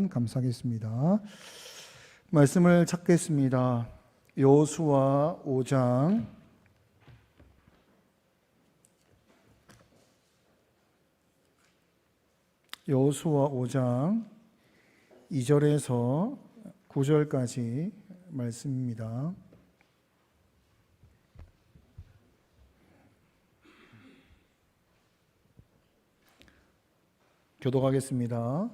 감사하겠습니다. 말씀을 찾겠습니다. 여호수아 5장 2절에서 9절까지 말씀입니다. 교독하겠습니다.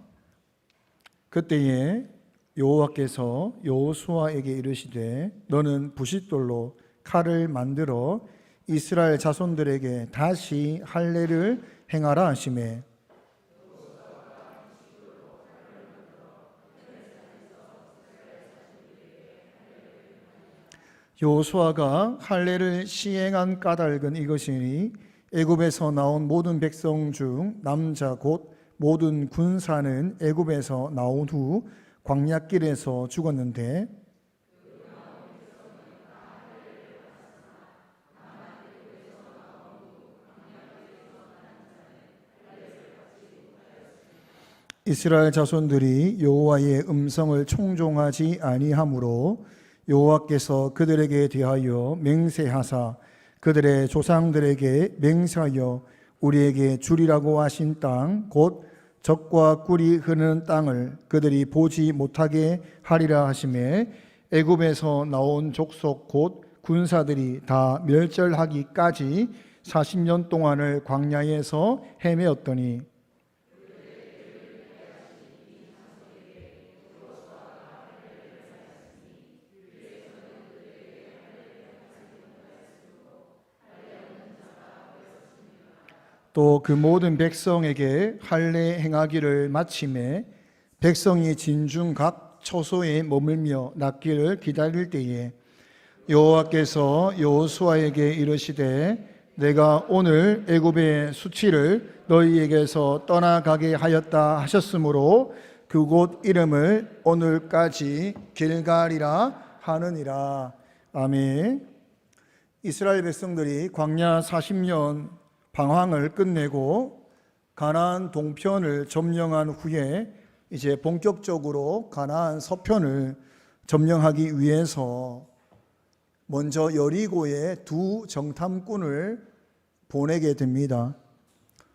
그때에 여호와께서 여호수아에게 이르시되 너는 부싯돌로 칼을 만들어 이스라엘 자손들에게 다시 할례를 행하라 하시매 여호수아가 할례를 시행한 까닭은 이것이니 애굽에서 나온 모든 백성 중 남자 곧 모든 군사는 애굽에서 나온 후 광야길에서 죽었는데 이스라엘 자손들이 여호와의 음성을 청종하지 아니하므로 여호와께서 그들에게 대하여 맹세하사 그들의 조상들에게 맹세하여 우리에게 주리라고 하신 땅 곧 젖과 꿀이 흐르는 땅을 그들이 보지 못하게 하리라 하시매 애굽에서 나온 족속 곧 군사들이 다 멸절하기까지 40년 동안을 광야에서 헤매었더니 또 그 모든 백성에게 할례 행하기를 마침에 백성이 진중 각 처소에 머물며 낫기를 기다릴 때에 여호와께서 여호수아에게 이르시되 내가 오늘 애굽의 수치를 너희에게서 떠나가게 하였다 하셨으므로 그곳 이름을 오늘까지 길갈이라 하느니라. 아멘. 이스라엘 백성들이 광야 40년 방황을 끝내고 가나안 동편을 점령한 후에 이제 본격적으로 가나안 서편을 점령하기 위해서 먼저 여리고에 두 정탐꾼을 보내게 됩니다.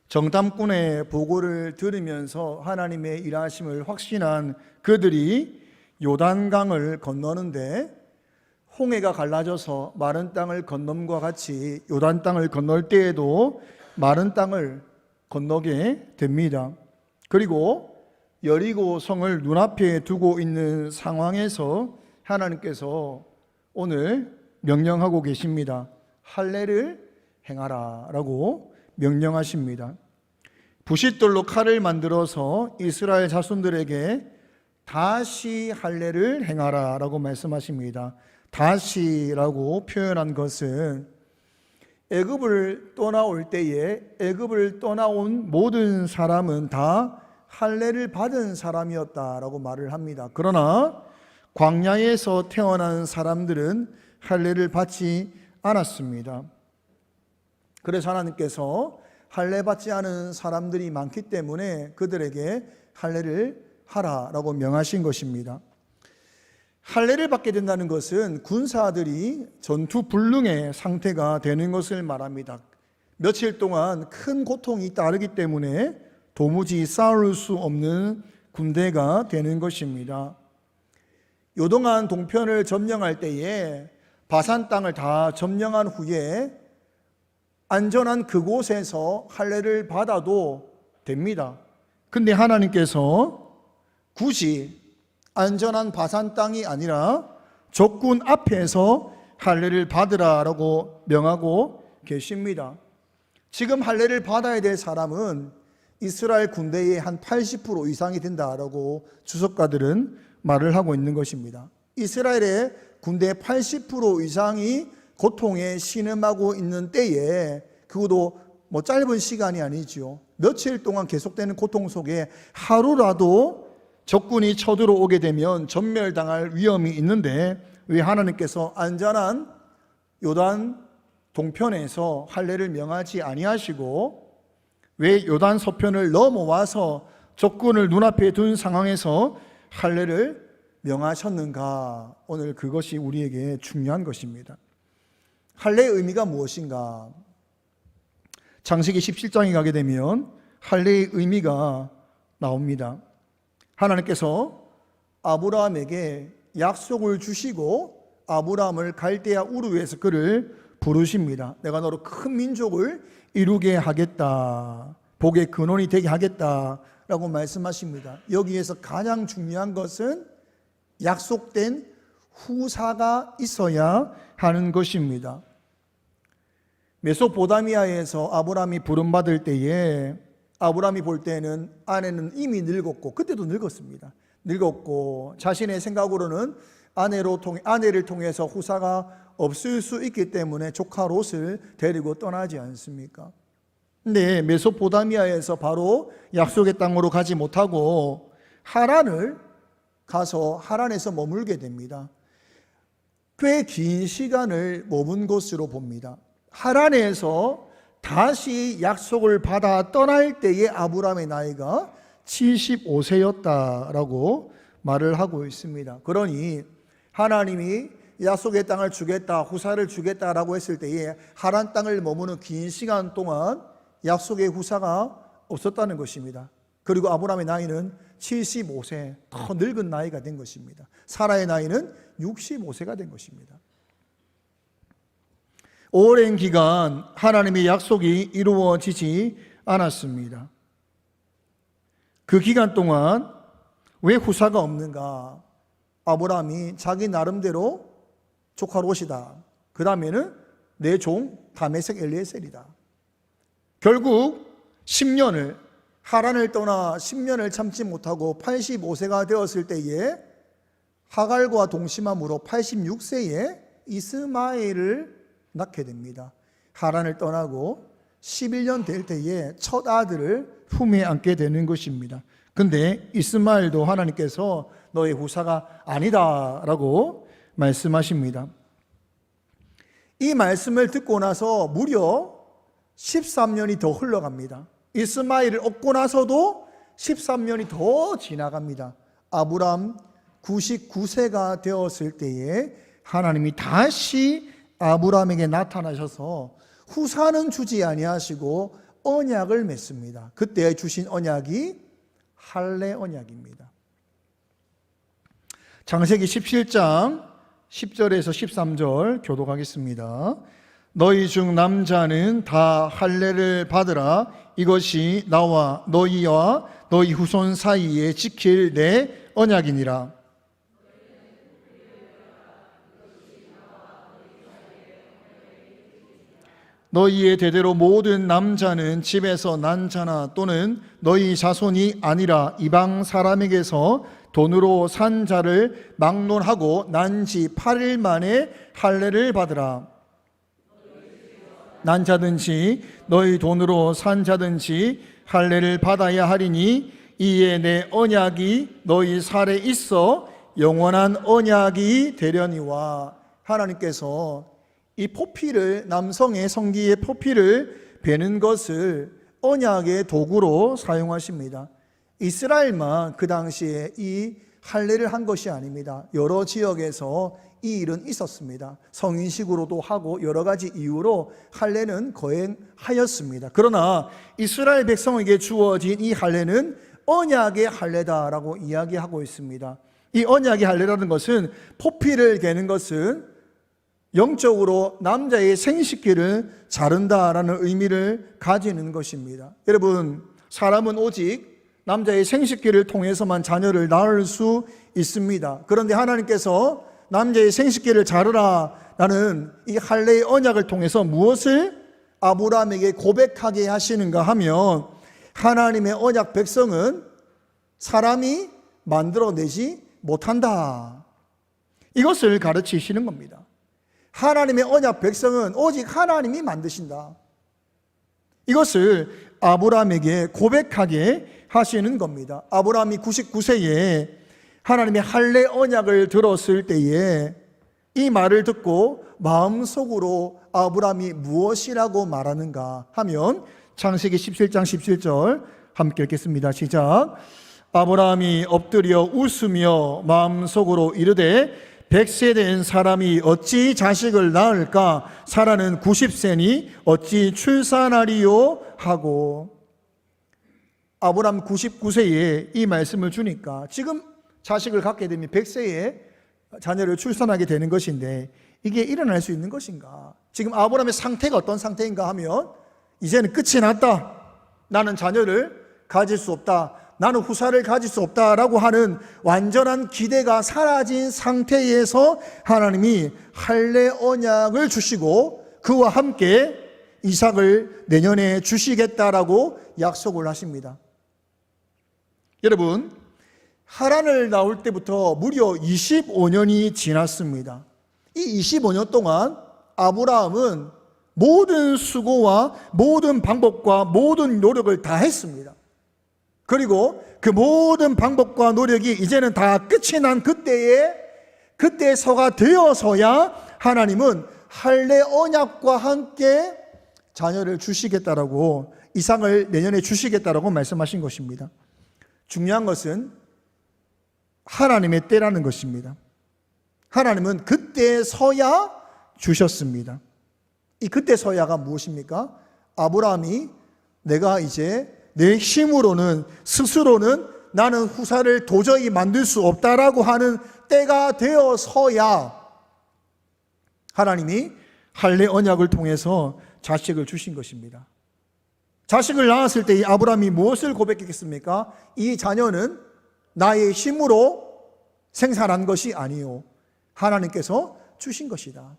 정탐꾼의 보고를 들으면서 하나님의 일하심을 확신한 그들이 요단강을 건너는데 홍해가 갈라져서 마른 땅을 건nom과 같이 요단 땅을 건널 때에도 마른 땅을 건너게 됩니다. 그리고 여리고 성을 눈앞에 두고 있는 상황에서 하나님께서 오늘 명령하고 계십니다. 할례를 행하라 라고 명령하십니다. 부싯돌로 칼을 만들어서 이스라엘 자손들에게 다시 할례를 행하라 라고 말씀하십니다. 다시라고 표현한 것은 애굽을 떠나올 때에 애굽을 떠나온 모든 사람은 다 할례를 받은 사람이었다라고 말을 합니다. 그러나 광야에서 태어난 사람들은 할례를 받지 않았습니다. 그래서 하나님께서 할례 받지 않은 사람들이 많기 때문에 그들에게 할례를 하라라고 명하신 것입니다. 할례를 받게 된다는 것은 군사들이 전투 불능의 상태가 되는 것을 말합니다. 며칠 동안 큰 고통이 따르기 때문에 도무지 싸울 수 없는 군대가 되는 것입니다. 요동안 동편을 점령할 때에 바산 땅을 다 점령한 후에 안전한 그곳에서 할례를 받아도 됩니다. 근데 하나님께서 굳이 안전한 바산 땅이 아니라 적군 앞에서 할례를 받으라라고 명하고 계십니다. 지금 할례를 받아야 될 사람은 이스라엘 군대의 한 80% 이상이 된다라고 주석가들은 말을 하고 있는 것입니다. 이스라엘의 군대의 80% 이상이 고통에 신음하고 있는 때에 그것도 짧은 시간이 아니죠. 며칠 동안 계속되는 고통 속에 하루라도 적군이 쳐들어오게 되면 전멸당할 위험이 있는데 왜 하나님께서 안전한 요단 동편에서 할례를 명하지 아니하시고 왜 요단 서편을 넘어와서 적군을 눈앞에 둔 상황에서 할례를 명하셨는가? 오늘 그것이 우리에게 중요한 것입니다. 할례의 의미가 무엇인가? 창세기 17장에 가게 되면 할례의 의미가 나옵니다. 하나님께서 아브라함에게 약속을 주시고 아브라함을 갈대아 우르에서 그를 부르십니다. 내가 너로 큰 민족을 이루게 하겠다. 복의 근원이 되게 하겠다라고 말씀하십니다. 여기에서 가장 중요한 것은 약속된 후사가 있어야 하는 것입니다. 메소포타미아에서 아브라함이 부름받을 때에 아브라함이 볼 때는 아내는 이미 늙었고, 그때도 늙었습니다. 늙었고 자신의 생각으로는 아내를 통해서 후사가 없을 수 있기 때문에 조카 롯을 데리고 떠나지 않습니까? 근데 메소포타미아에서 바로 약속의 땅으로 가지 못하고 하란을 가서 하란에서 머물게 됩니다. 꽤 긴 시간을 머문 것으로 봅니다. 하란에서 다시 약속을 받아 떠날 때의 아브라함의 나이가 75세였다라고 말을 하고 있습니다. 그러니 하나님이 약속의 땅을 주겠다, 후사를 주겠다라고 했을 때에 하란 땅을 머무는 긴 시간 동안 약속의 후사가 없었다는 것입니다. 그리고 아브라함의 나이는 75세, 더 늙은 나이가 된 것입니다. 사라의 나이는 65세가 된 것입니다. 오랜 기간 하나님의 약속이 이루어지지 않았습니다. 그 기간 동안 왜 후사가 없는가? 아브라함이 자기 나름대로 조카 롯이다. 그 다음에는 내 종 다메섹 엘리에셀이다. 결국 10년을 하란을 떠나 10년을 참지 못하고 85세가 되었을 때에 하갈과 동침함으로 86세에 이스마엘을 낳게 됩니다. 하란을 떠나고 11년 될 때에 첫 아들을 품에 안게 되는 것입니다. 근데 이스마엘도 하나님께서 너의 후사가 아니다라고 말씀하십니다. 이 말씀을 듣고 나서 무려 13년이 더 흘러갑니다. 이스마엘을 얻고 나서도 13년이 더 지나갑니다. 아브람 99세가 되었을 때에 하나님이 다시 아브람에게 나타나셔서 후사는 주지 아니하시고 언약을 맺습니다. 그때 주신 언약이 할례 언약입니다. 창세기 17장 10절에서 13절 교독하겠습니다. 너희 중 남자는 다 할례를 받으라. 이것이 나와 너희와 너희 후손 사이에 지킬 내 언약이니라. 너희의 대대로 모든 남자는 집에서 난 자나 또는 너희 자손이 아니라 이방 사람에게서 돈으로 산 자를 막론하고 난 지 8일 만에 할례를 받으라. 난 자든지 너희 돈으로 산 자든지 할례를 받아야 하리니 이에 내 언약이 너희 살에 있어 영원한 언약이 되려니와. 하나님께서 이 포피를, 남성의 성기의 포피를 베는 것을 언약의 도구로 사용하십니다. 이스라엘만 그 당시에 이 할례를 한 것이 아닙니다. 여러 지역에서 이 일은 있었습니다. 성인식으로도 하고 여러 가지 이유로 할례는 거행하였습니다. 그러나 이스라엘 백성에게 주어진 이 할례는 언약의 할례다라고 이야기하고 있습니다. 이 언약의 할례라는 것은 포피를 베는 것은 영적으로 남자의 생식기를 자른다라는 의미를 가지는 것입니다. 여러분, 사람은 오직 남자의 생식기를 통해서만 자녀를 낳을 수 있습니다. 그런데 하나님께서 남자의 생식기를 자르라라는 이 할례의 언약을 통해서 무엇을 아브라함에게 고백하게 하시는가 하면, 하나님의 언약 백성은 사람이 만들어내지 못한다, 이것을 가르치시는 겁니다. 하나님의 언약 백성은 오직 하나님이 만드신다, 이것을 아브라함에게 고백하게 하시는 겁니다. 아브라함이 99세에 하나님의 할례 언약을 들었을 때에 이 말을 듣고 마음속으로 아브라함이 무엇이라고 말하는가 하면 창세기 17장 17절 함께 읽겠습니다. 시작. 아브라함이 엎드려 웃으며 마음속으로 이르되 100세 된 사람이 어찌 자식을 낳을까? 사라는 90세니 어찌 출산하리요? 하고, 아브라함 99세에 이 말씀을 주니까 지금 자식을 갖게 되면 100세에 자녀를 출산하게 되는 것인데, 이게 일어날 수 있는 것인가? 지금 아브라함의 상태가 어떤 상태인가 하면, 이제는 끝이 났다, 나는 자녀를 가질 수 없다, 나는 후사를 가질 수 없다라고 하는 완전한 기대가 사라진 상태에서 하나님이 할례 언약을 주시고 그와 함께 이삭을 내년에 주시겠다라고 약속을 하십니다. 여러분, 하란을 나올 때부터 무려 25년이 지났습니다. 이 25년 동안 아브라함은 모든 수고와 모든 방법과 모든 노력을 다 했습니다. 그리고 그 모든 방법과 노력이 이제는 다 끝이 난 그때서가 되어서야 하나님은 할례 언약과 함께 자녀를 주시겠다라고, 이삭을 내년에 주시겠다라고 말씀하신 것입니다. 중요한 것은 하나님의 때라는 것입니다. 하나님은 그때서야 주셨습니다. 이 그때서야가 무엇입니까? 아브라함이 내가 이제 내 힘으로는, 스스로는 나는 후사를 도저히 만들 수 없다라고 하는 때가 되어서야 하나님이 할례 언약을 통해서 자식을 주신 것입니다. 자식을 낳았을 때 이 아브라함이 무엇을 고백했겠습니까? 이 자녀는 나의 힘으로 생산한 것이 아니요, 하나님께서 주신 것이다.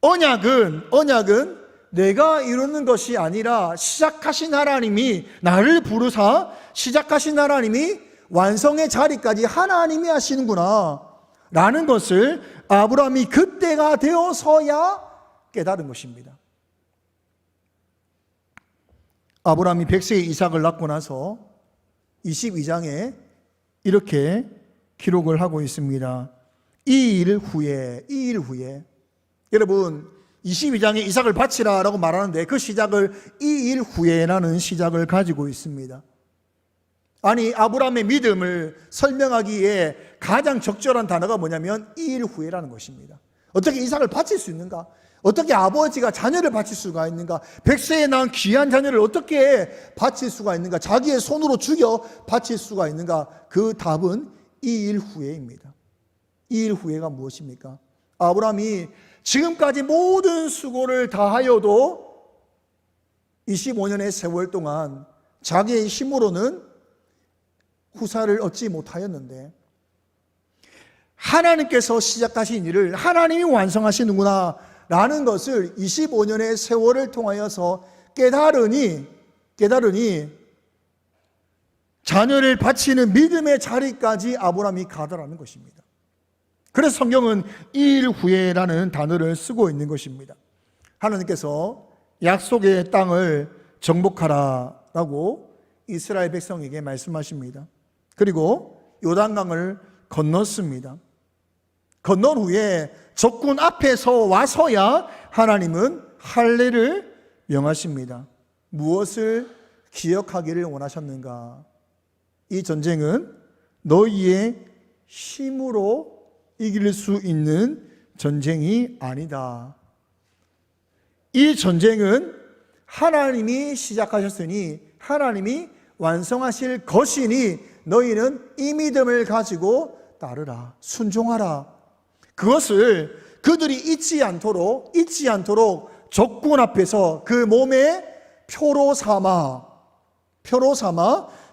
언약은 내가 이루는 것이 아니라 시작하신 하나님이, 나를 부르사 시작하신 하나님이 완성의 자리까지 하나님이 하시는구나 라는 것을 아브라함이 그때가 되어서야 깨달은 것입니다. 아브라함이 100세의 이삭을 낳고 나서 22장에 이렇게 기록을 하고 있습니다. 이 일 후에 여러분, 22장에 이삭을 바치라 라고 말하는데 그 시작을 이 일 후에라는 시작을 가지고 있습니다. 아니, 아브라함의 믿음을 설명하기에 가장 적절한 단어가 뭐냐면 이 일 후에라는 것입니다. 어떻게 이삭을 바칠 수 있는가? 어떻게 아버지가 자녀를 바칠 수가 있는가? 100세에 낳은 귀한 자녀를 어떻게 바칠 수가 있는가? 자기의 손으로 죽여 바칠 수가 있는가? 그 답은 이 일 후에입니다. 이 일 후에가 무엇입니까? 아브라함이 지금까지 모든 수고를 다하여도 25년의 세월 동안 자기의 힘으로는 후사를 얻지 못하였는데, 하나님께서 시작하신 일을 하나님이 완성하시는구나 라는 것을 25년의 세월을 통하여서 깨달으니 자녀를 바치는 믿음의 자리까지 아브라함이 가더라는 것입니다. 그래서 성경은 이 일 후에라는 단어를 쓰고 있는 것입니다. 하나님께서 약속의 땅을 정복하라라고 이스라엘 백성에게 말씀하십니다. 그리고 요단강을 건넜습니다. 건넌 후에 적군 앞에서 와서야 하나님은 할례를 명하십니다. 무엇을 기억하기를 원하셨는가? 이 전쟁은 너희의 힘으로 이길 수 있는 전쟁이 아니다. 이 전쟁은 하나님이 시작하셨으니 하나님이 완성하실 것이니 너희는 이 믿음을 가지고 따르라, 순종하라. 그것을 그들이 잊지 않도록 적군 앞에서 그 몸에 표로 삼아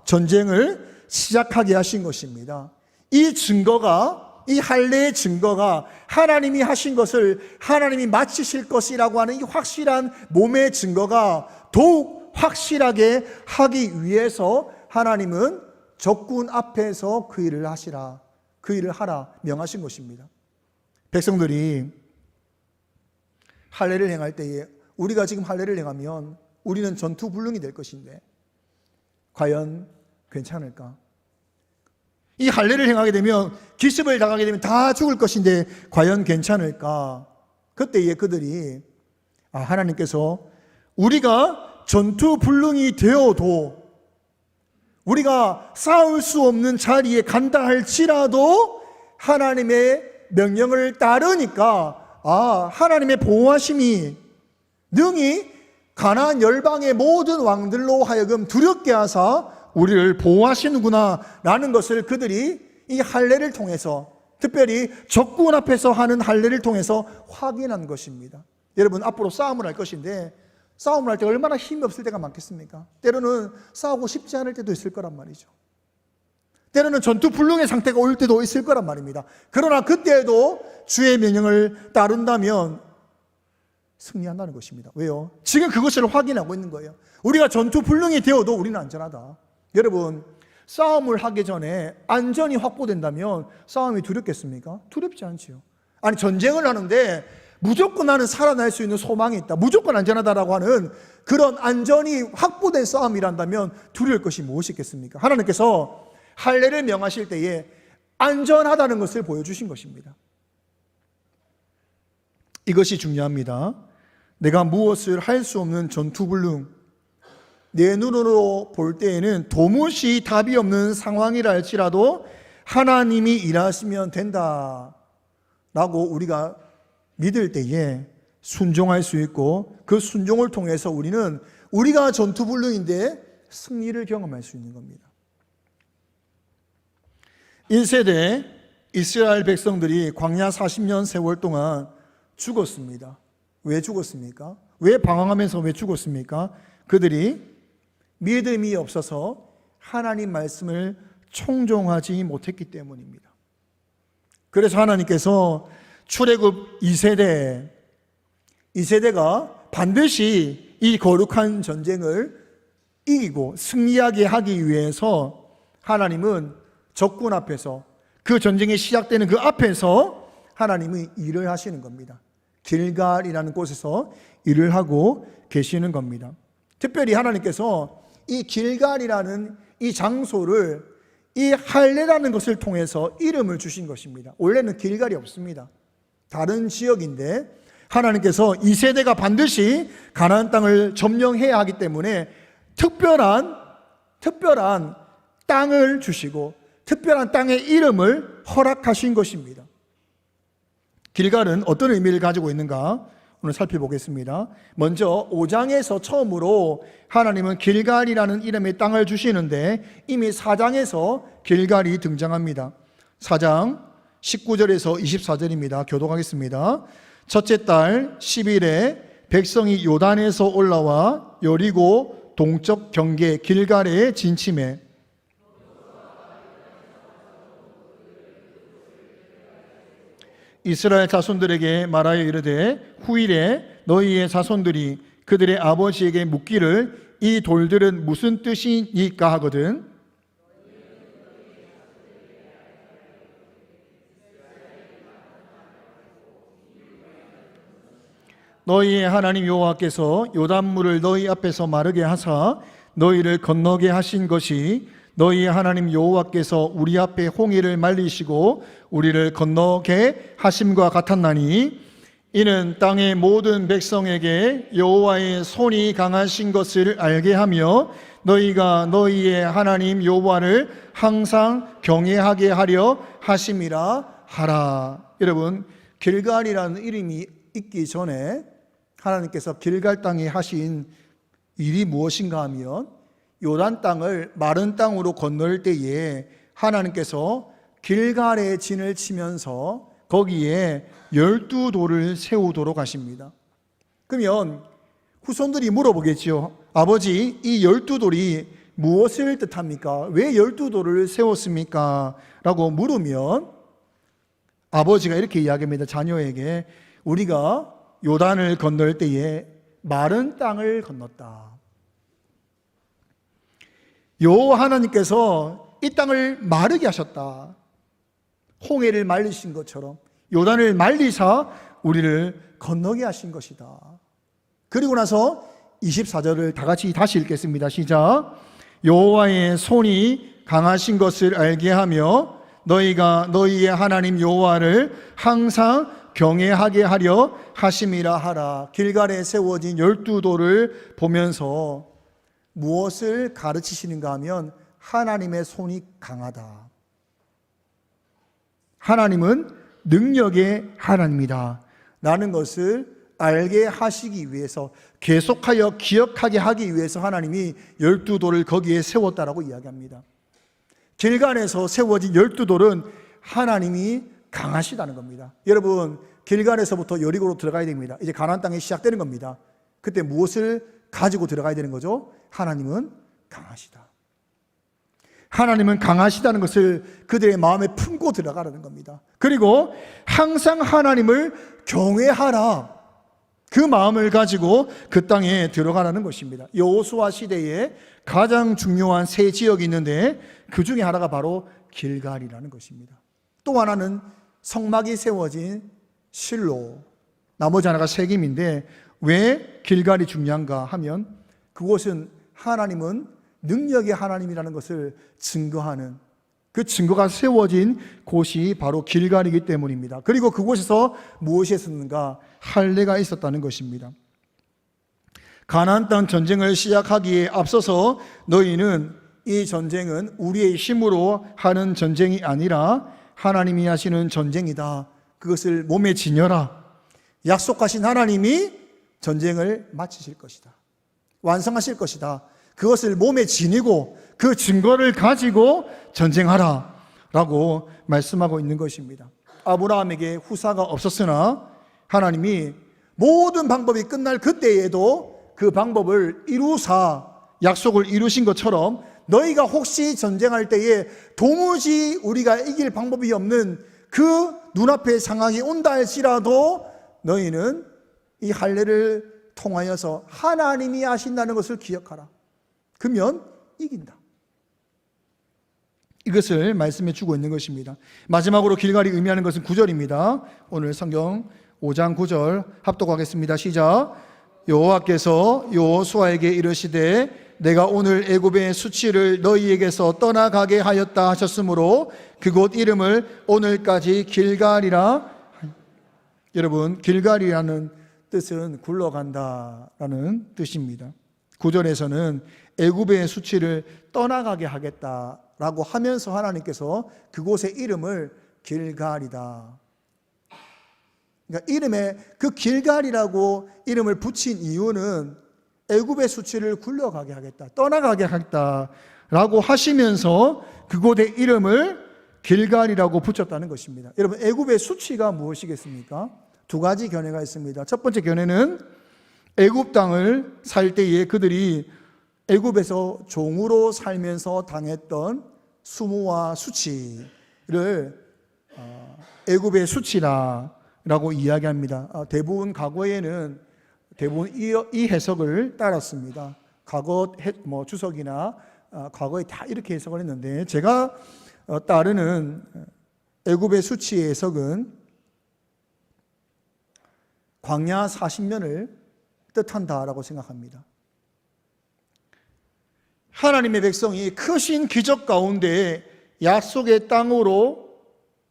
전쟁을 시작하게 하신 것입니다. 이 할례의 증거가 하나님이 하신 것을 하나님이 마치실 것이라고 하는 이 확실한 몸의 증거가 더욱 확실하게 하기 위해서 하나님은 적군 앞에서 그 일을 하라 명하신 것입니다. 백성들이 할례를 행할 때에, 우리가 지금 할례를 행하면 우리는 전투불능이 될 것인데 과연 괜찮을까? 이 할례를 행하게 되면, 기습을 당하게 되면 다 죽을 것인데 과연 괜찮을까? 그때에 그들이 하나님께서 우리가 전투불능이 되어도 우리가 싸울 수 없는 자리에 간다 할지라도 하나님의 명령을 따르니까 하나님의 보호하심이 능히 가나안 열방의 모든 왕들로 하여금 두렵게 하사 우리를 보호하시는구나 라는 것을 그들이 이 할례를 통해서, 특별히 적군 앞에서 하는 할례를 통해서 확인한 것입니다. 여러분, 앞으로 싸움을 할 것인데 싸움을 할 때 얼마나 힘이 없을 때가 많겠습니까? 때로는 싸우고 싶지 않을 때도 있을 거란 말이죠. 때로는 전투불능의 상태가 올 때도 있을 거란 말입니다. 그러나 그때에도 주의 명령을 따른다면 승리한다는 것입니다. 왜요? 지금 그것을 확인하고 있는 거예요. 우리가 전투불능이 되어도 우리는 안전하다. 여러분, 싸움을 하기 전에 안전이 확보된다면 싸움이 두렵겠습니까? 두렵지 않지요. 아니, 전쟁을 하는데 무조건 나는 살아날 수 있는 소망이 있다, 무조건 안전하다라고 하는 그런 안전이 확보된 싸움이란다면 두려울 것이 무엇이 있겠습니까? 하나님께서 할례를 명하실 때에 안전하다는 것을 보여주신 것입니다. 이것이 중요합니다. 내가 무엇을 할 수 없는 전투불능, 내 눈으로 볼 때에는 도무지 답이 없는 상황이라 할지라도 하나님이 일하시면 된다라고 우리가 믿을 때에 순종할 수 있고, 그 순종을 통해서 우리는 우리가 전투불능인데 승리를 경험할 수 있는 겁니다. 1세대 이스라엘 백성들이 광야 40년 세월 동안 죽었습니다. 왜 죽었습니까? 왜 방황하면서 왜 죽었습니까? 그들이 믿음이 없어서 하나님 말씀을 청종하지 못했기 때문입니다. 그래서 하나님께서 출애굽 2세대가 반드시 이 거룩한 전쟁을 이기고 승리하게 하기 위해서 하나님은 적군 앞에서, 그 전쟁이 시작되는 그 앞에서 하나님이 일을 하시는 겁니다. 길갈이라는 곳에서 일을 하고 계시는 겁니다. 특별히 하나님께서 이 길갈이라는 이 장소를 이 할례라는 것을 통해서 이름을 주신 것입니다. 원래는 길갈이 없습니다. 다른 지역인데 하나님께서 이 세대가 반드시 가나안 땅을 점령해야 하기 때문에 특별한 땅을 주시고 특별한 땅의 이름을 허락하신 것입니다. 길갈은 어떤 의미를 가지고 있는가 오늘 살펴보겠습니다. 먼저 5장에서 처음으로 하나님은 길갈이라는 이름의 땅을 주시는데 이미 4장에서 길갈이 등장합니다. 4장 19절에서 24절입니다. 교독하겠습니다. 첫째 달 10일에 백성이 요단에서 올라와 여리고 동쪽 경계 길갈에 진침해 이스라엘 자손들에게 말하여 이르되 후일에 너희의 자손들이 그들의 아버지에게 묻기를 이 돌들은 무슨 뜻이니까 하거든 너희의 하나님 여호와께서 요단물을 너희 앞에서 마르게 하사 너희를 건너게 하신 것이 너희의 하나님 여호와께서 우리 앞에 홍해를 말리시고 우리를 건너게 하심과 같았나니 이는 땅의 모든 백성에게 여호와의 손이 강하신 것을 알게 하며 너희가 너희의 하나님 여호와를 항상 경외하게 하려 하심이라 하라. 여러분, 길갈이라는 이름이 있기 전에 하나님께서 길갈 땅에 하신 일이 무엇인가 하면 요단 땅을 마른 땅으로 건널 때에 하나님께서 길갈에 진을 치면서 거기에 12돌을 세우도록 하십니다. 그러면 후손들이 물어보겠죠. 아버지, 이 12돌이 무엇을 뜻합니까? 왜 12돌을 세웠습니까? 라고 물으면 아버지가 이렇게 이야기합니다. 자녀에게 우리가 요단을 건널 때에 마른 땅을 건넜다. 여호와 하나님께서 이 땅을 마르게 하셨다. 홍해를 말리신 것처럼 요단을 말리사 우리를 건너게 하신 것이다. 그리고 나서 24절을 다 같이 다시 읽겠습니다. 시작. 여호와의 손이 강하신 것을 알게 하며 너희가 너희의 하나님 여호와를 항상 경외하게 하려 하심이라 하라. 길갈에 세워진 12돌을 보면서 무엇을 가르치시는가 하면 하나님의 손이 강하다. 하나님은 능력의 하나님이다 라는 것을 알게 하시기 위해서, 계속하여 기억하게 하기 위해서 하나님이 12돌을 거기에 세웠다라고 이야기합니다. 길갈에서 세워진 12돌은 하나님이 강하시다는 겁니다. 여러분, 길갈에서부터 여리고로 들어가야 됩니다. 이제 가나안 땅이 시작되는 겁니다. 그때 무엇을 가지고 들어가야 되는 거죠? 하나님은 강하시다. 하나님은 강하시다는 것을 그들의 마음에 품고 들어가라는 겁니다. 그리고 항상 하나님을 경외하라, 그 마음을 가지고 그 땅에 들어가라는 것입니다. 여호수아 시대에 가장 중요한 세 지역이 있는데 그 중에 하나가 바로 길갈이라는 것입니다. 또 하나는 성막이 세워진 실로, 나머지 하나가 세겜인데 왜 길갈이 중요한가 하면 그곳은 하나님은 능력의 하나님이라는 것을 증거하는, 그 증거가 세워진 곳이 바로 길갈이기 때문입니다. 그리고 그곳에서 무엇이 있었는가? 할례가 있었다는 것입니다. 가나안 땅 전쟁을 시작하기에 앞서서 너희는 이 전쟁은 우리의 힘으로 하는 전쟁이 아니라 하나님이 하시는 전쟁이다, 그것을 몸에 지녀라. 약속하신 하나님이 전쟁을 마치실 것이다, 완성하실 것이다, 그것을 몸에 지니고 그 증거를 가지고 전쟁하라 라고 말씀하고 있는 것입니다. 아브라함에게 후사가 없었으나 하나님이 모든 방법이 끝날 그때에도 그 방법을 이루사 약속을 이루신 것처럼 너희가 혹시 전쟁할 때에 도무지 우리가 이길 방법이 없는 그 눈앞의 상황이 온다 할지라도 너희는 이 할례를 통하여서 하나님이 하신다는 것을 기억하라. 그러면 이긴다. 이것을 말씀해 주고 있는 것입니다. 마지막으로 길갈이 의미하는 것은 9절입니다. 오늘 성경 5장 9절 합독하겠습니다. 시작. 여호와께서 여호수아에게 이르시되 내가 오늘 애굽의 수치를 너희에게서 떠나가게 하였다 하셨으므로 그곳 이름을 오늘까지 길갈이라. 여러분, 길갈이라는 뜻은 굴러간다라는 뜻입니다. 9절에서는 애굽의 수치를 떠나가게 하겠다라고 하면서 하나님께서 그곳의 이름을 길갈이다. 그러니까 이름에 그 길갈이라고 이름을 붙인 이유는 애굽의 수치를 굴러가게 하겠다, 떠나가게 하겠다라고 하시면서 그곳의 이름을 길갈이라고 붙였다는 것입니다. 여러분, 애굽의 수치가 무엇이겠습니까? 두 가지 견해가 있습니다. 첫 번째 견해는 애굽 땅을 살 때에 그들이 애굽에서 종으로 살면서 당했던 수모와 수치를 애굽의 수치라고 이야기합니다. 대부분 과거에는 이 해석을 따랐습니다. 과거 주석이나 과거에 다 이렇게 해석을 했는데 제가 따르는 애굽의 수치의 해석은 광야 40년을 뜻한다라고 생각합니다. 하나님의 백성이 크신 기적 가운데 약속의 땅으로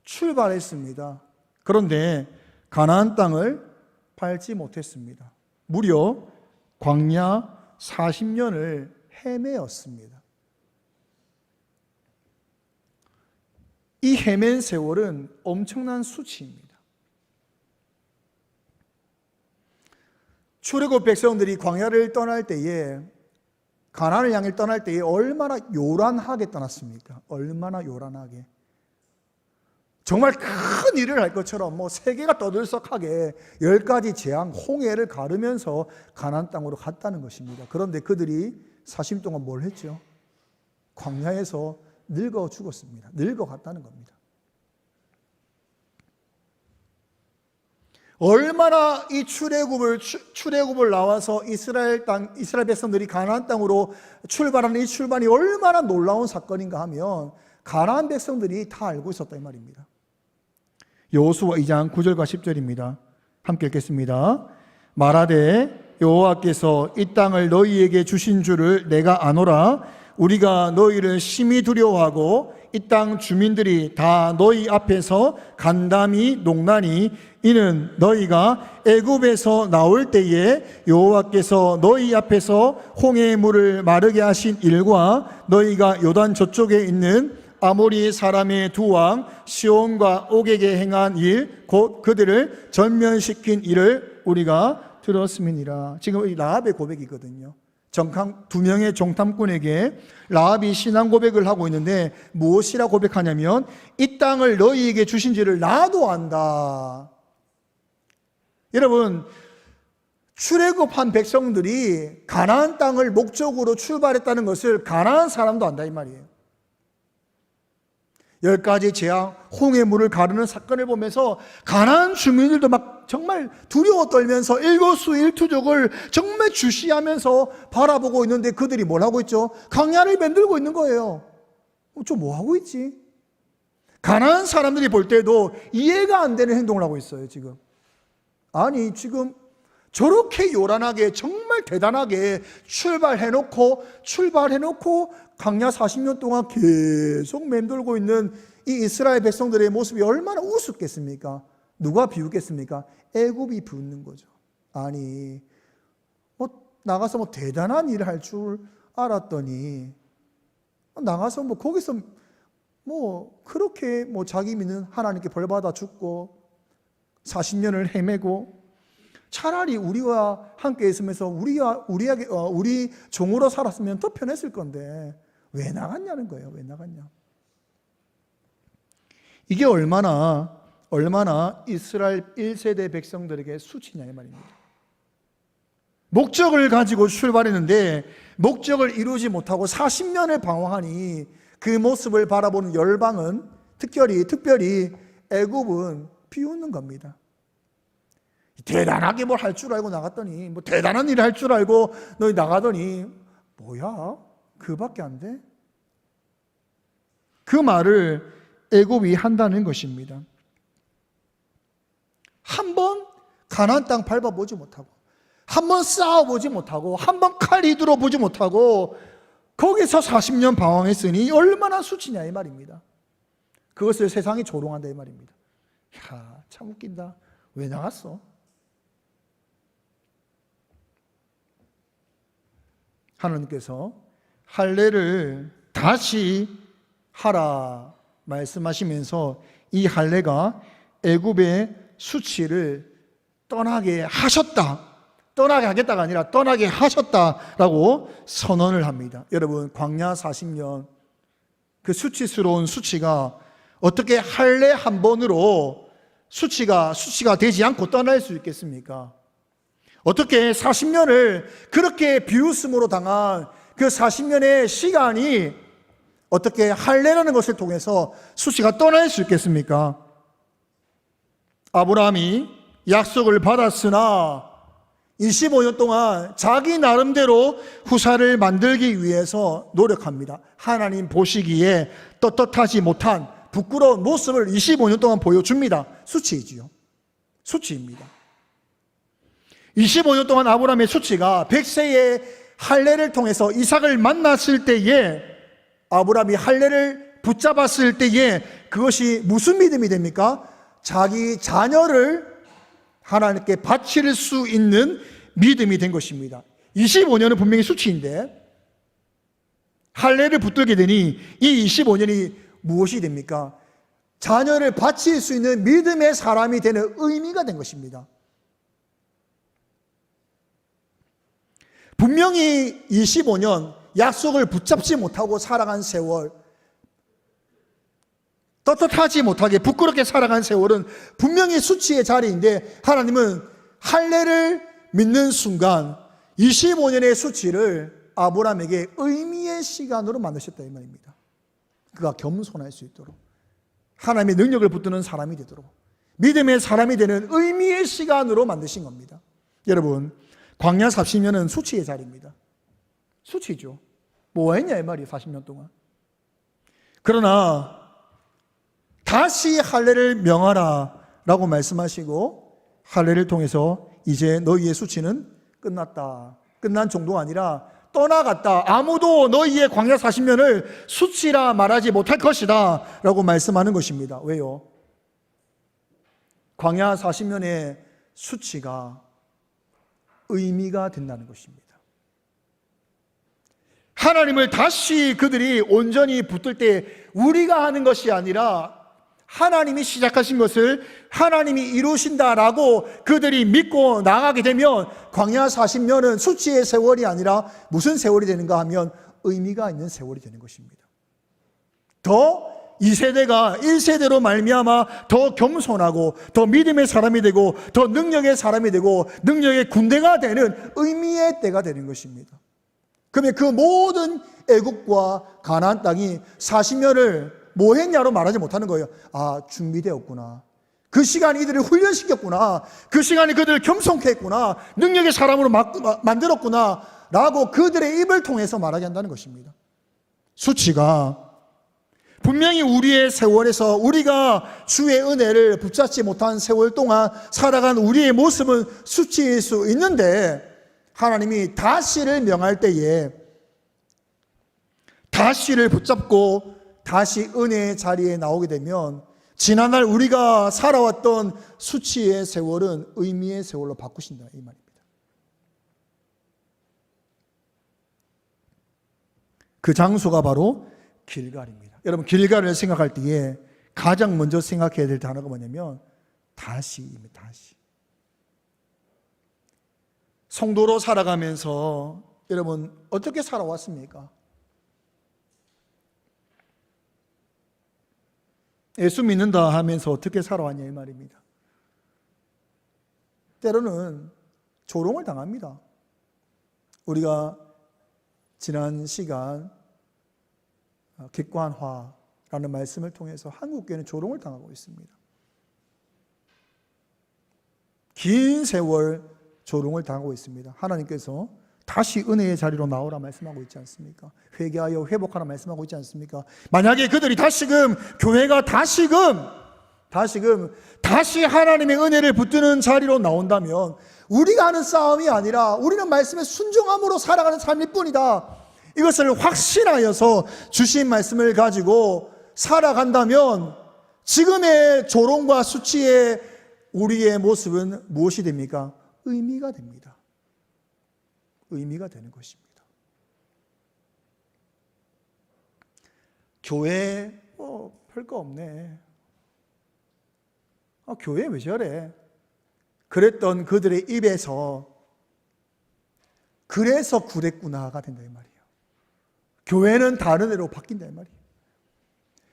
출발했습니다. 그런데 가나안 땅을 밟지 못했습니다. 무려 광야 40년을 헤매었습니다. 이 헤맨 세월은 엄청난 수치입니다. 출애굽 백성들이 광야를 떠날 때에, 가나안을 향해 떠날 때에 얼마나 요란하게 떠났습니까? 얼마나 요란하게. 정말 큰 일을 할 것처럼 세계가 떠들썩하게 10가지 재앙, 홍해를 가르면서 가나안 땅으로 갔다는 것입니다. 그런데 그들이 40년 동안 뭘 했죠? 광야에서 늙어 죽었습니다. 늙어 갔다는 겁니다. 얼마나 이 출애굽을 나와서 이스라엘 백성들이 가나안 땅으로 출발하는 이 출발이 얼마나 놀라운 사건인가 하면 가나안 백성들이 다 알고 있었다 이 말입니다. 여호수아 2장 9절과 10절입니다. 함께 읽겠습니다. 말하되 여호와께서 이 땅을 너희에게 주신 줄을 내가 아노라. 우리가 너희를 심히 두려워하고 이 땅 주민들이 다 너희 앞에서 간담이 농나니 이는 너희가 애굽에서 나올 때에 여호와께서 너희 앞에서 홍해의 물을 마르게 하신 일과 너희가 요단 저쪽에 있는 아모리 사람의 두 왕 시온과 옥에게 행한 일 곧 그들을 전면시킨 일을 우리가 들었음이니라. 지금 이 라합의 고백이거든요. 두 명의 정탐꾼에게 라합이 신앙 고백을 하고 있는데 무엇이라 고백하냐면 이 땅을 너희에게 주신지를 나도 안다. 여러분, 출애굽한 백성들이 가나안 땅을 목적으로 출발했다는 것을 가나안 사람도 안다 이 말이에요. 10가지 재앙, 홍해 물을 가르는 사건을 보면서 가나안 주민들도 막 정말 두려워 떨면서 일거수일투족을 정말 주시하면서 바라보고 있는데 그들이 뭘 하고 있죠? 강야를 만들고 있는 거예요. 좀 뭐 하고 있지? 가나안 사람들이 볼 때도 이해가 안 되는 행동을 하고 있어요 지금. 아니 지금 저렇게 요란하게 정말 대단하게 출발해놓고 강야 40년 동안 계속 맴돌고 있는 이 이스라엘 백성들의 모습이 얼마나 우습겠습니까? 누가 비웃겠습니까? 애굽이 비웃는 거죠. 아니 나가서 대단한 일을 할 줄 알았더니 나가서 거기서 그렇게 자기 믿는 하나님께 벌 받아 죽고 40년을 헤매고 차라리 우리와 함께 있으면서 우리 종으로 살았으면 더 편했을 건데 왜 나갔냐는 거예요. 왜 나갔냐? 이게 얼마나 이스라엘 1세대 백성들에게 수치냐 이 말입니다. 목적을 가지고 출발했는데 목적을 이루지 못하고 40년을 방황하니 그 모습을 바라보는 열방은 특별히 애굽은 비웃는 겁니다. 대단하게 뭘 할 줄 알고 나갔더니 대단한 일을 할 줄 알고 너희 나가더니 뭐야? 그밖에 안 돼? 그 말을 애굽이 한다는 것입니다. 한번 가나안 땅 밟아보지 못하고 한번 싸워보지 못하고 한번 칼 휘두러 보지 못하고 거기서 40년 방황했으니 얼마나 수치냐 이 말입니다. 그것을 세상이 조롱한다 이 말입니다. 야, 참 웃긴다. 왜 나갔어? 하나님께서 할례를 다시 하라 말씀하시면서 이 할례가 애굽의 수치를 떠나게 하셨다. 떠나게 하겠다가 아니라 떠나게 하셨다라고 선언을 합니다. 여러분, 광야 40년 그 수치스러운 수치가 어떻게 할례 한 번으로 수치가 되지 않고 떠날 수 있겠습니까? 어떻게 40년을 그렇게 비웃음으로 당한 그 40년의 시간이 어떻게 할례라는 것을 통해서 수치가 떠날 수 있겠습니까? 아브라함이 약속을 받았으나 25년 동안 자기 나름대로 후사를 만들기 위해서 노력합니다. 하나님 보시기에 떳떳하지 못한 부끄러운 모습을 25년 동안 보여줍니다. 수치이지요. 수치입니다. 25년 동안 아브라함의 수치가 100세의 할례를 통해서 이삭을 만났을 때에 아브라함이 할례를 붙잡았을 때에 그것이 무슨 믿음이 됩니까? 자기 자녀를 하나님께 바칠 수 있는 믿음이 된 것입니다. 25년은 분명히 수치인데 할례를 붙들게 되니 이 25년이 무엇이 됩니까? 자녀를 바칠 수 있는 믿음의 사람이 되는 의미가 된 것입니다. 분명히 25년 약속을 붙잡지 못하고 살아간 세월, 떳떳하지 못하게 부끄럽게 살아간 세월은 분명히 수치의 자리인데 하나님은 할례를 믿는 순간 25년의 수치를 아브라함에게 의미의 시간으로 만드셨다 이 말입니다. 그가 겸손할 수 있도록 하나님의 능력을 붙드는 사람이 되도록 믿음의 사람이 되는 의미의 시간으로 만드신 겁니다. 여러분, 광야 40년은 수치의 자리입니다. 수치죠. 뭐 했냐 이 말이에요. 40년 동안. 그러나 다시 할례를 명하라 라고 말씀하시고 할례를 통해서 이제 너희의 수치는 끝났다. 끝난 정도가 아니라 떠나갔다. 아무도 너희의 광야 40년을 수치라 말하지 못할 것이다 라고 말씀하는 것입니다. 왜요? 광야 40년의 수치가 의미가 된다는 것입니다. 하나님을 다시 그들이 온전히 붙들 때 우리가 하는 것이 아니라 하나님이 시작하신 것을 하나님이 이루신다라고 그들이 믿고 나가게 되면 광야 40년은 수치의 세월이 아니라 무슨 세월이 되는가 하면 의미가 있는 세월이 되는 것입니다. 더 2세대가 1세대로 말미암아 더 겸손하고 더 믿음의 사람이 되고 더 능력의 사람이 되고 능력의 군대가 되는 의미의 때가 되는 것입니다. 그러면 그 모든 애국과 가나안 땅이 40년을 뭐 했냐로 말하지 못하는 거예요. 아, 준비되었구나. 그 시간이 이들을 훈련시켰구나. 그 시간이 그들을 겸손케 했구나. 능력의 사람으로 만들었구나 라고 그들의 입을 통해서 말하게 한다는 것입니다. 수치가 분명히 우리의 세월에서 우리가 주의 은혜를 붙잡지 못한 세월 동안 살아간 우리의 모습은 수치일 수 있는데 하나님이 다시를 명할 때에 다시를 붙잡고 다시 은혜의 자리에 나오게 되면 지난날 우리가 살아왔던 수치의 세월은 의미의 세월로 바꾸신다 이 말입니다. 그 장소가 바로 길갈입니다. 여러분 길갈을 생각할 때에 가장 먼저 생각해야 될 단어가 뭐냐면 다시입니다. 다시. 성도로 살아가면서 여러분 어떻게 살아왔습니까? 예수 믿는다 하면서 어떻게 살아왔냐 이 말입니다. 때로는 조롱을 당합니다. 우리가 지난 시간 객관화라는 말씀을 통해서 한국교회는 조롱을 당하고 있습니다. 긴 세월 조롱을 당하고 있습니다. 하나님께서 다시 은혜의 자리로 나오라 말씀하고 있지 않습니까? 회개하여 회복하라 말씀하고 있지 않습니까? 만약에 그들이 다시금 교회가 다시금 다시 하나님의 은혜를 붙드는 자리로 나온다면 우리가 하는 싸움이 아니라 우리는 말씀에 순종함으로 살아가는 삶일 뿐이다. 이것을 확신하여서 주신 말씀을 가지고 살아간다면 지금의 조롱과 수치의 우리의 모습은 무엇이 됩니까? 의미가 됩니다. 의미가 되는 것입니다. 교회 별거 없네. 교회 왜 저래? 그랬던 그들의 입에서 그래서 그랬구나가 된다 이 말이에요. 교회는 다른 애로 바뀐다 이 말이에요.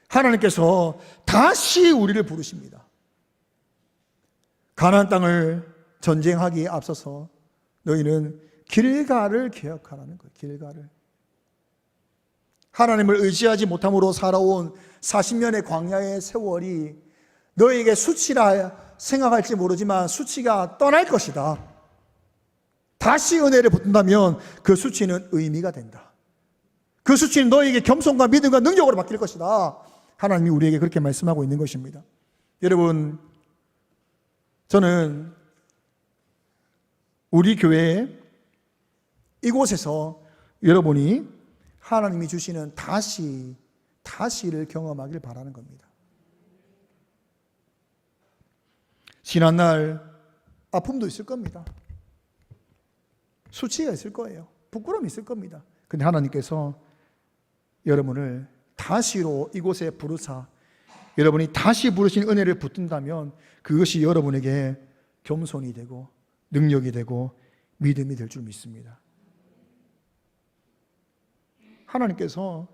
하나님께서 다시 우리를 부르십니다. 가나안 땅을 전쟁하기에 앞서서 너희는 길갈을 기억하라는 거예요. 길갈을. 하나님을 의지하지 못함으로 살아온 40년의 광야의 세월이 너에게 수치라 생각할지 모르지만 수치가 떠날 것이다. 다시 은혜를 붙는다면 그 수치는 의미가 된다. 그 수치는 너에게 겸손과 믿음과 능력으로 바뀔 것이다. 하나님이 우리에게 그렇게 말씀하고 있는 것입니다. 여러분, 저는 우리 교회 이곳에서 여러분이 하나님이 주시는 다시를 경험하길 바라는 겁니다. 지난날 아픔도 있을 겁니다. 수치가 있을 거예요. 부끄러움이 있을 겁니다. 근데 하나님께서 여러분을 다시로 이곳에 부르사 여러분이 다시 부르신 은혜를 붙든다면 그것이 여러분에게 겸손이 되고 능력이 되고 믿음이 될 줄 믿습니다. 하나님께서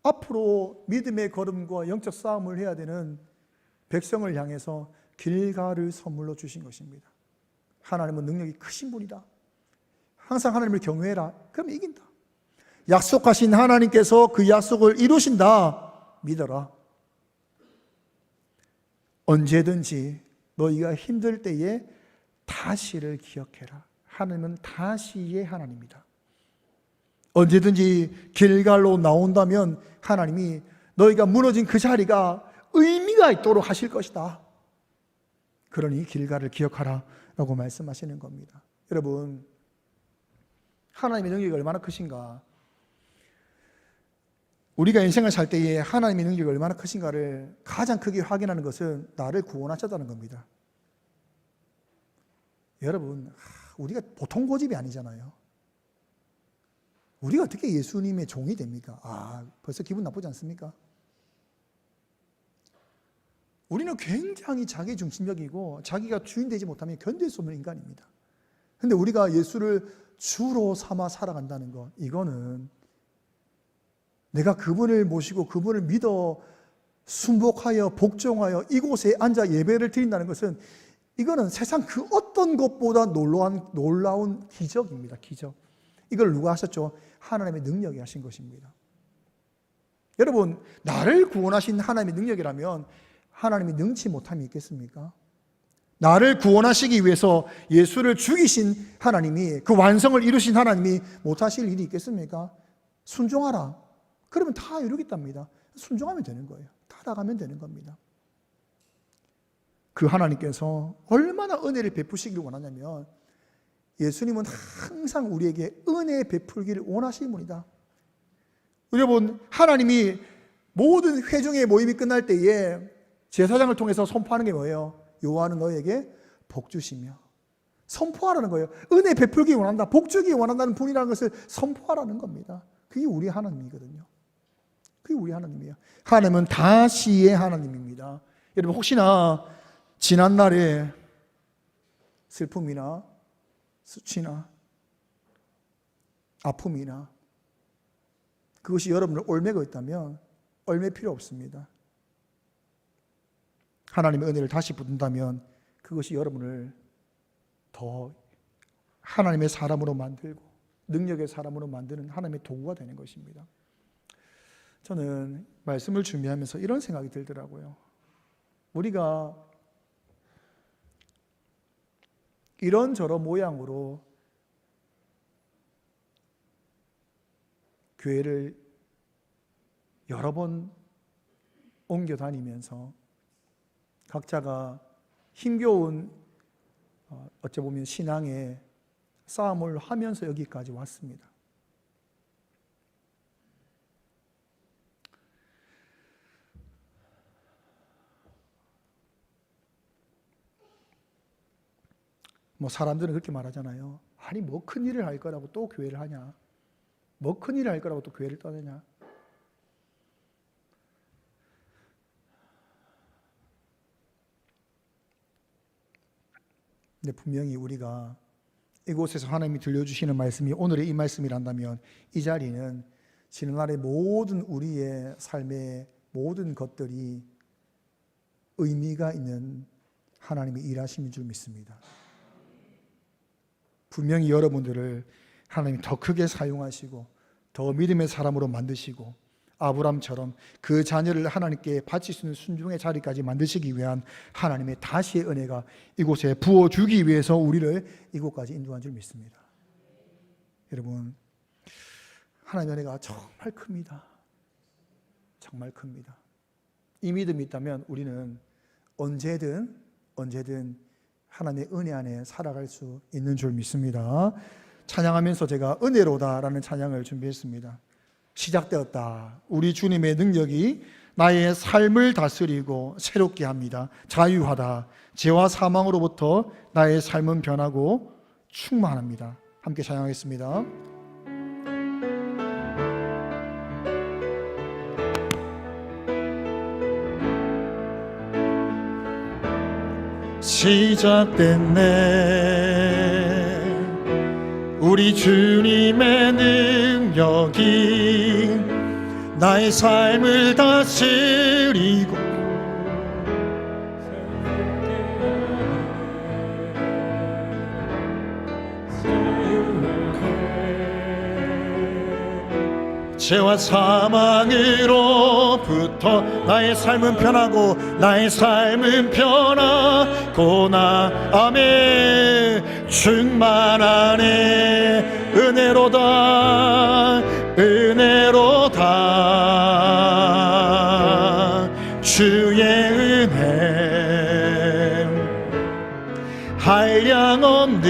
앞으로 믿음의 걸음과 영적 싸움을 해야 되는 백성을 향해서 길갈을 선물로 주신 것입니다. 하나님은 능력이 크신 분이다. 항상 하나님을 경외해라. 그럼 이긴다. 약속하신 하나님께서 그 약속을 이루신다. 믿어라. 언제든지 너희가 힘들 때에 다시를 기억해라. 하나님은 다시의 하나님이다. 언제든지 길갈로 나온다면 하나님이 너희가 무너진 그 자리가 의미가 있도록 하실 것이다. 그러니 길갈을 기억하라 라고 말씀하시는 겁니다. 여러분, 하나님의 능력이 얼마나 크신가. 우리가 인생을 살 때에 하나님의 능력이 얼마나 크신가를 가장 크게 확인하는 것은 나를 구원하셨다는 겁니다. 여러분, 우리가 보통 고집이 아니잖아요. 우리가 어떻게 예수님의 종이 됩니까? 벌써 기분 나쁘지 않습니까? 우리는 굉장히 자기중심적이고 자기가 주인 되지 못하면 견딜 수 없는 인간입니다. 그런데 우리가 예수를 주로 삼아 살아간다는 것, 이거는 내가 그분을 모시고 그분을 믿어 순복하여 복종하여 이곳에 앉아 예배를 드린다는 것은, 이거는 세상 그 어떤 것보다 놀라운 기적입니다. 기적. 이걸 누가 하셨죠? 하나님의 능력이 하신 것입니다. 여러분, 나를 구원하신 하나님의 능력이라면 하나님이 능치 못함이 있겠습니까? 나를 구원하시기 위해서 예수를 죽이신 하나님이, 그 완성을 이루신 하나님이 못하실 일이 있겠습니까? 순종하라. 그러면 다 이루겠답니다. 순종하면 되는 거예요. 따라가면 되는 겁니다. 그 하나님께서 얼마나 은혜를 베푸시기를 원하냐면, 예수님은 항상 우리에게 은혜 베풀기를 원하시는 분이다. 여러분, 하나님이 모든 회중의 모임이 끝날 때에 제사장을 통해서 선포하는 게 뭐예요? 여호와는 너에게 복 주시며, 선포하라는 거예요. 은혜 베풀기 원한다, 복 주기 원한다는 분이라는 것을 선포하라는 겁니다. 그게 우리 하나님이거든요. 그게 우리 하나님이에요. 하나님은 다시의 하나님입니다. 여러분, 혹시나 지난날의 슬픔이나 수치나 아픔이나 그것이 여러분을 얽매고 있다면 얽맬 필요 없습니다. 하나님의 은혜를 다시 붙든다면 그것이 여러분을 더 하나님의 사람으로 만들고 능력의 사람으로 만드는 하나님의 도구가 되는 것입니다. 저는 말씀을 준비하면서 이런 생각이 들더라고요. 우리가 이런저런 모양으로 교회를 여러 번 옮겨 다니면서 각자가 힘겨운 어찌 보면 신앙의 싸움을 하면서 여기까지 왔습니다. 사람들은 그렇게 말하잖아요. 아니, 뭐 큰일을 할 거라고 또 교회를 하냐? 뭐 큰일을 할 거라고 또 교회를 떠내냐? 근데 분명히 우리가 이곳에서 하나님이 들려주시는 말씀이 오늘의 이 말씀이란다면, 이 자리는 지난날의 모든 우리의 삶의 모든 것들이 의미가 있는 하나님의 일하심인 줄 믿습니다. 분명히 여러분들을 하나님이 더 크게 사용하시고 더 믿음의 사람으로 만드시고 아브람처럼 그 자녀를 하나님께 바칠 수 있는 순종의 자리까지 만드시기 위한 하나님의 다시의 은혜가 이곳에 부어주기 위해서 우리를 이곳까지 인도한 줄 믿습니다. 여러분, 하나님의 은혜가 정말 큽니다. 정말 큽니다. 이 믿음이 있다면 우리는 언제든 하나님의 은혜 안에 살아갈 수 있는 줄 믿습니다. 찬양하면서 제가 은혜로다라는 찬양을 준비했습니다. 시작되었다. 우리 주님의 능력이 나의 삶을 다스리고 새롭게 합니다. 자유하다. 죄와 사망으로부터 나의 삶은 변하고 충만합니다. 함께 찬양하겠습니다. 시작됐네. 우리 주님의 능력이 나의 삶을 다스리고 죄와 사망으로부터 나의 삶은 변하고 나의 삶은 변하고 나 아멘 충만하네. 은혜로다 은혜로다 주의 은혜 한량없는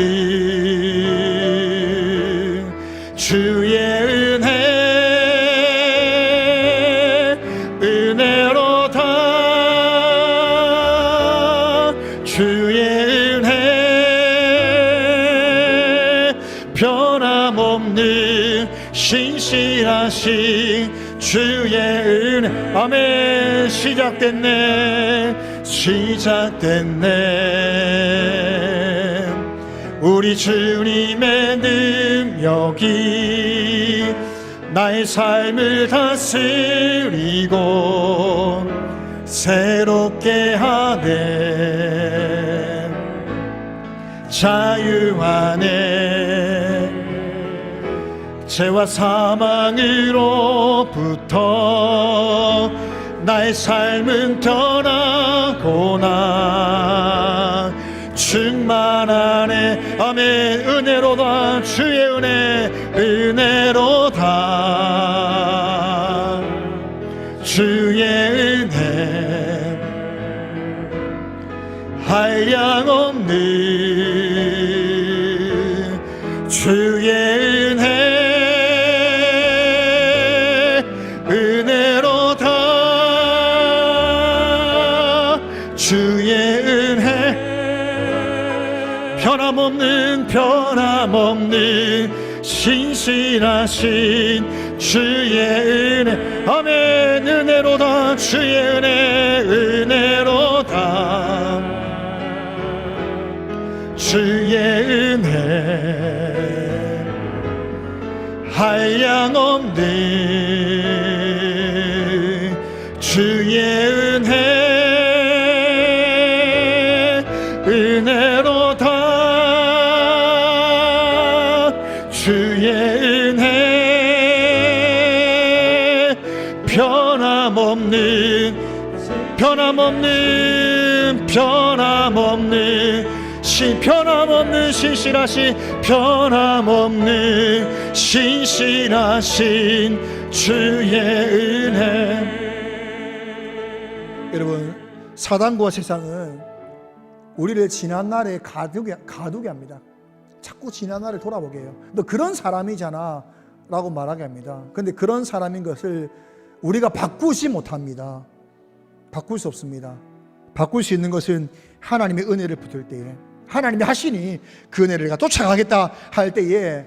신실하신 주의 은혜. 아멘. 시작됐네. 우리 주님의 능력이 나의 삶을 다스리고 새롭게 하네. 자유 안에 죄와 사망으로부터 나의 삶은 떠나고나 충만하네. 아멘. 은혜로다. 주의 은혜로다. 주의 은혜 한량없는 주의 은혜로다. 주의 은혜 변함없는 신실하신 주의 은혜. 아멘. 은혜로다. 주의 은혜로다. 주의 은혜 한량없는 주의 은혜로다. 주의 은혜 변함없는 신실하신 변함없는 신실하신 주의 은혜. 여러분, 사단과 세상은 우리를 지난날에 가두게 합니다. 자꾸 지난날을 돌아보게 해요. 너 그런 사람이잖아 라고 말하게 합니다. 그런데 그런 사람인 것을 우리가 바꾸지 못합니다. 바꿀 수 없습니다. 바꿀 수 있는 것은 하나님의 은혜를 붙을 때에, 하나님이 하시니 그 은혜를 내가 쫓아가겠다 할 때에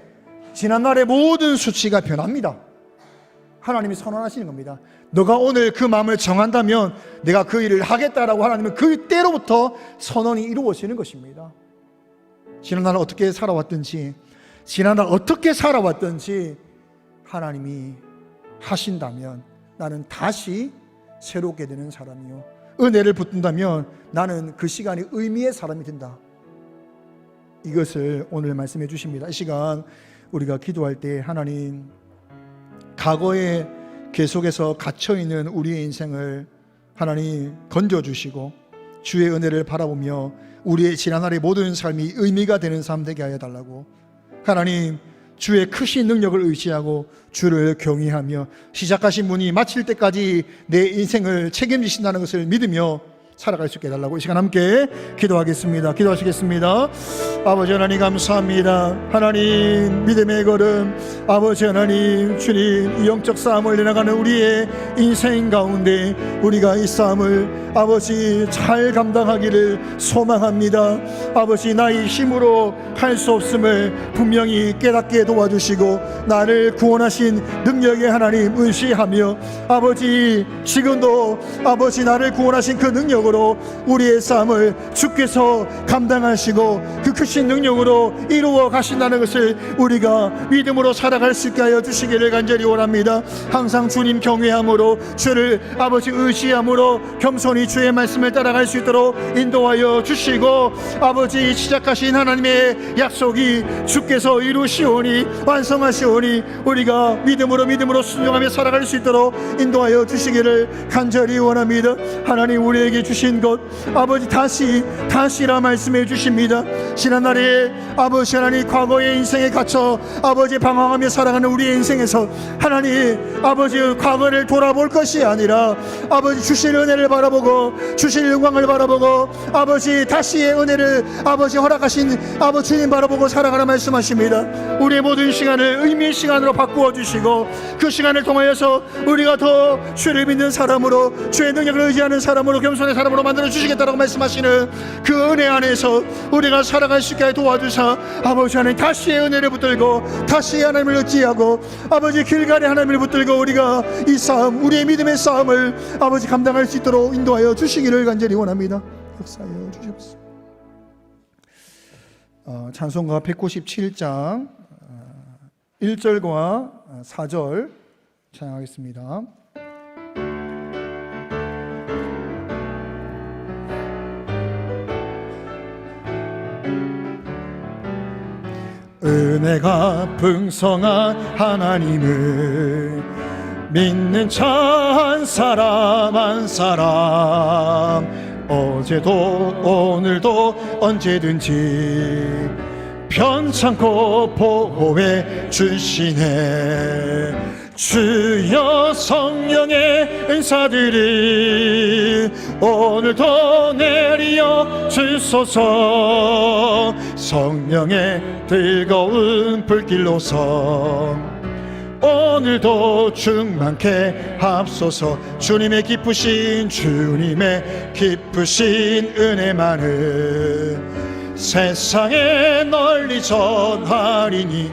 지난날의 모든 수치가 변합니다. 하나님이 선언하시는 겁니다. 너가 오늘 그 마음을 정한다면 내가 그 일을 하겠다라고 하나님은 그때로부터 선언이 이루어지는 것입니다. 지난날 어떻게 살아왔든지 하나님이 하신다면 나는 다시 새롭게 되는 사람이요, 은혜를 붙든다면 나는 그 시간이 의미의 사람이 된다. 이것을 오늘 말씀해 주십니다. 이 시간 우리가 기도할 때 하나님, 과거에 계속해서 갇혀있는 우리의 인생을 하나님 건져주시고 주의 은혜를 바라보며 우리의 지난날의 모든 삶이 의미가 되는 삶 되게 하여 달라고, 하나님 주의 크신 능력을 의지하고 주를 경외하며 시작하신 분이 마칠 때까지 내 인생을 책임지신다는 것을 믿으며 살아갈 수 있게 해달라고 이 시간 함께 기도하겠습니다. 기도하시겠습니다. 아버지 하나님 감사합니다. 하나님 믿음의 걸음, 아버지 하나님 주님, 이 영적 싸움을 내나가는 우리의 인생 가운데 우리가 이 싸움을 아버지 잘 감당하기를 소망합니다. 아버지 나의 힘으로 할 수 없음을 분명히 깨닫게 도와주시고 나를 구원하신 능력의 하나님 의지하며 아버지 지금도 아버지 나를 구원하신 그 능력으로 우리의 싸움을 주께서 감당하시고 그 크신 능력으로 이루어 가신다는 것을 우리가 믿음으로 살아갈 수 있게 하여 주시기를 간절히 원합니다. 항상 주님 경외함으로 주를 아버지 의지함으로 겸손히 주의 말씀을 따라갈 수 있도록 인도하여 주시고 아버지 시작하신 하나님의 약속이 주께서 이루시오니 완성하시오니 우리가 믿음으로 순종하며 살아갈 수 있도록 인도하여 주시기를 간절히 원합니다. 하나님 우리에게 주신 것 아버지 다시라 말씀해 주십니다. 지난날에 아버지 하나님 과거의 인생에 갇혀 아버지 방황하며 살아가는 우리의 인생에서 하나님 아버지 과거를 돌아볼 것이 아니라 아버지 주실 은혜를 바라보고 주실 영광을 바라보고 아버지 다시의 은혜를 아버지 허락하신 아버지 주님 바라보고 살아가라 말씀하십니다. 우리의 모든 시간을 의미의 시간으로 바꾸어 주시고 그 시간을 통하여서 우리가 더 주를 믿는 사람으로 주의 능력을 의지하는 사람으로 겸손히 사람으로 만들어 주시겠다라고 말씀하시는 그 은혜 안에서 우리가 살아갈 수 있게 도와주사 아버지 하나님 다시의 은혜를 붙들고 다시의 하나님을 의지하고 아버지 길갈의 하나님을 붙들고 우리가 이 싸움, 우리의 믿음의 싸움을 아버지 감당할 수 있도록 인도하여 주시기를 간절히 원합니다. 역사하여 주시옵소서. 찬송가 197장 1절과 4절 찬양하겠습니다. 은혜가 풍성한 하나님을 믿는 자 한 사람 한 사람 어제도 오늘도 언제든지 편찮고 보호해 주시네. 주여 성령의 은사들이 오늘도 내리어 주소서. 성령의 뜨거운 불길로서 오늘도 충만케 합소서. 주님의 기쁘신 은혜만을 세상에 널리 전하리니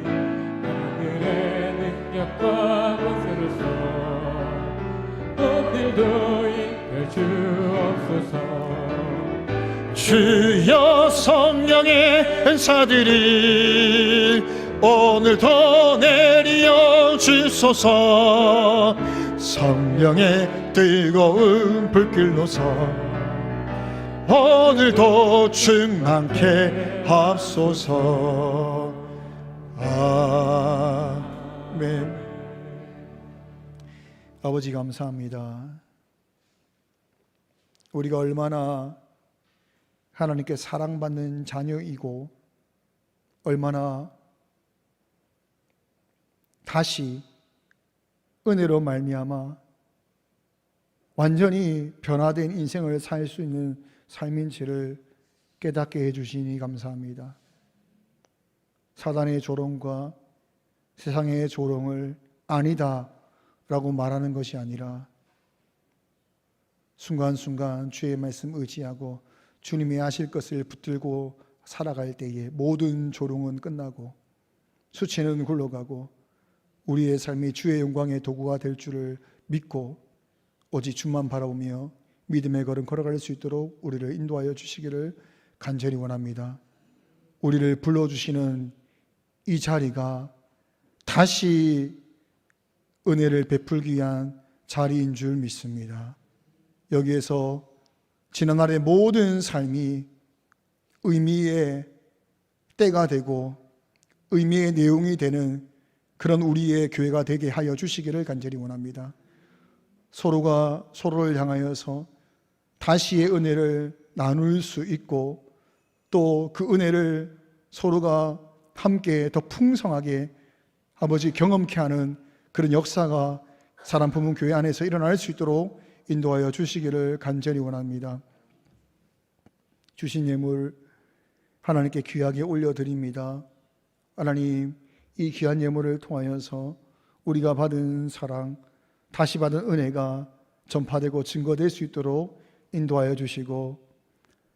하늘의 능력과 권세로서 오늘도 임해 주옵소서. 주여 성령의 은사들이 오늘도 내리어 주소서. 성령의 뜨거운 불길로서 오늘도 충만케 합소서. 아멘. 아버지 감사합니다. 우리가 얼마나 하나님께 사랑받는 자녀이고 얼마나 다시 은혜로 말미암아 완전히 변화된 인생을 살 수 있는 삶인지를 깨닫게 해주시니 감사합니다. 사단의 조롱과 세상의 조롱을 아니다 라고 말하는 것이 아니라 순간순간 주의 말씀 의지하고 주님이 하실 것을 붙들고 살아갈 때에 모든 조롱은 끝나고 수치는 굴러가고 우리의 삶이 주의 영광의 도구가 될 줄을 믿고 오직 주만 바라보며 믿음의 걸음 걸어갈 수 있도록 우리를 인도하여 주시기를 간절히 원합니다. 우리를 불러주시는 이 자리가 다시 은혜를 베풀기 위한 자리인 줄 믿습니다. 여기에서 지난날의 모든 삶이 의미의 때가 되고 의미의 내용이 되는 그런 우리의 교회가 되게 하여 주시기를 간절히 원합니다. 서로가 서로를 향하여서 다시의 은혜를 나눌 수 있고 또 그 은혜를 서로가 함께 더 풍성하게 아버지 경험케 하는 그런 역사가 사람 부문 교회 안에서 일어날 수 있도록 인도하여 주시기를 간절히 원합니다. 주신 예물 하나님께 귀하게 올려드립니다. 하나님, 이 귀한 예물을 통하여서 우리가 받은 사랑, 다시 받은 은혜가 전파되고 증거될 수 있도록 인도하여 주시고,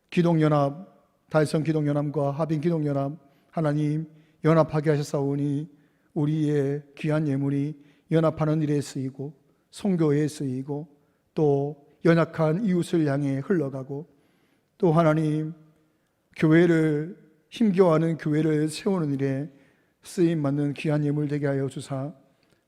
기독연합, 달성기독연합과 합인기독연합 하나님 연합하게 하셨사오니 우리의 귀한 예물이 연합하는 일에 쓰이고 선교에 쓰이고 또 연약한 이웃을 향해 흘러가고 또 하나님 교회를 힘겨워하는 교회를 세우는 일에 쓰임받는 귀한 예물 되게 하여 주사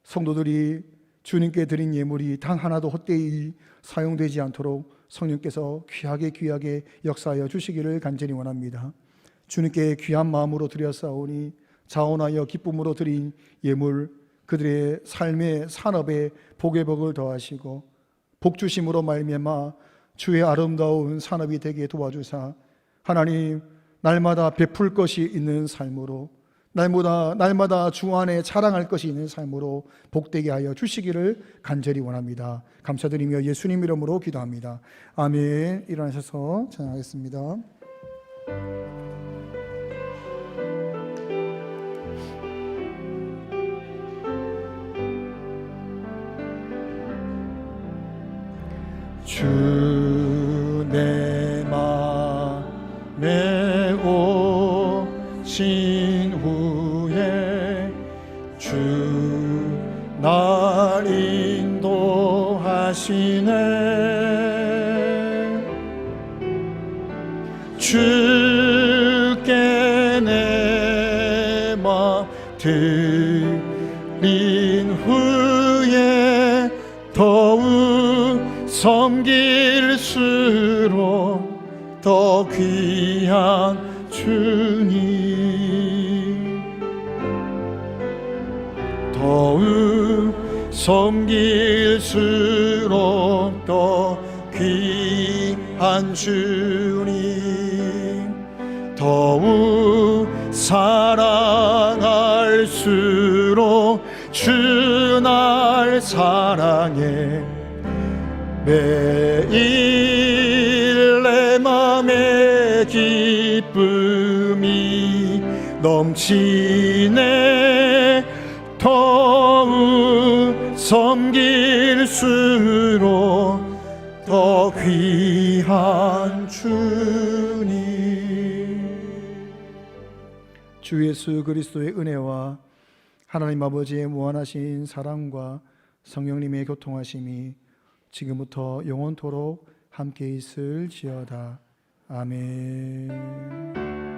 성도들이 주님께 드린 예물이 단 하나도 헛되이 사용되지 않도록 성령께서 귀하게 역사하여 주시기를 간절히 원합니다. 주님께 귀한 마음으로 드렸사오니 자원하여 기쁨으로 드린 예물 그들의 삶의 산업에 복의 복을 더하시고 복주심으로 말미암아 주의 아름다운 산업이 되게 도와주사 하나님 날마다 베풀 것이 있는 삶으로 날마다 주 안에 자랑할 것이 있는 삶으로 복되게 하여 주시기를 간절히 원합니다. 감사드리며 예수님 이름으로 기도합니다. 아멘. 일어나셔서 찬양하겠습니다. 주 내 맘에 오신 후에 주 날 인도하시네. 주께 내 맘 드린 후에 더욱 섬길수록 더 귀한 주님, 더욱 섬길수록 더 귀한 주님, 더욱 사랑할수록 주 날 사랑해. 매일 내 맘에 기쁨이 넘치네. 더욱 섬길수록 더 귀한 주님. 주 예수 그리스도의 은혜와 하나님 아버지의 무한하신 사랑과 성령님의 교통하심이 지금부터 영원토록 함께 있을지어다. 아멘.